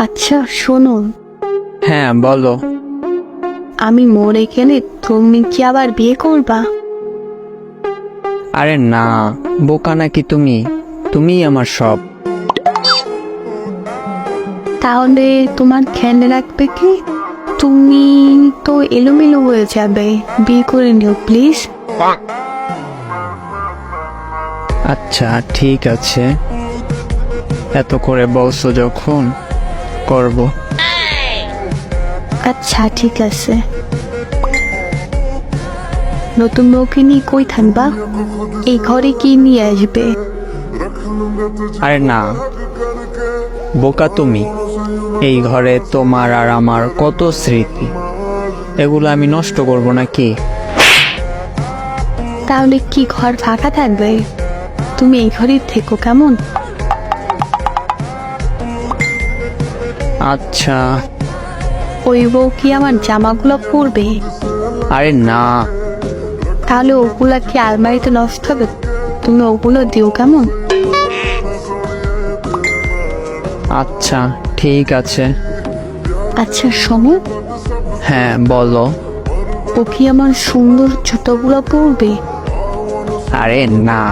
আচ্ছা শোনো, হ্যাঁ বলো। আমি মরে গেলে তুমি কি আবার বিয়ে করবা? আরে না, বোকা নাকি তুমি? তুমিই আমার সব। তাহলে তোমার খেয়াল রাখবে কি? তুমি তো এলোমেলো হয়ে যাবে, বিয়ে করে নিও প্লিজ। আচ্ছা ঠিক আছে, এত করে বলছো যখন করব। আচ্ছা ঠিক আছে। নতুন বউকে নিয়ে কই থাকবা? এই ঘরে কি নিয়ে আসবে? আরে না, বোকা তুমি। এই ঘরে তোমার আর আমার কত স্মৃতি, এগুলো আমি নষ্ট করব নাকি? তাহলে কি ঘর ফাঁকা থাকবে? তুমি এই ঘরেই থেকো কেমন? আচ্ছা। ওই বউ কি আমার জামাগুলো পরবে? আরে না। তাহলে ওগুলা কি আলমারিতে নষ্ট হবে? তুমি ওগুলো দিও কেমন? আচ্ছা ঠিক আছে। আচ্ছা শোনো, হ্যাঁ বলো। ও কি আমার সুন্দর জুতোগুলো পরবে? আরে না,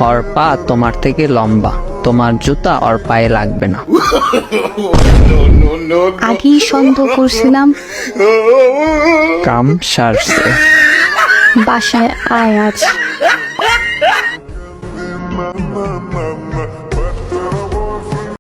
ওর পা তোমার থেকে লম্বা, তোমার জুতা ওর পায়ে লাগবে না। আগেই সন্দেহ করছিলাম। কাম সারছে। বাসায় আয় আজ।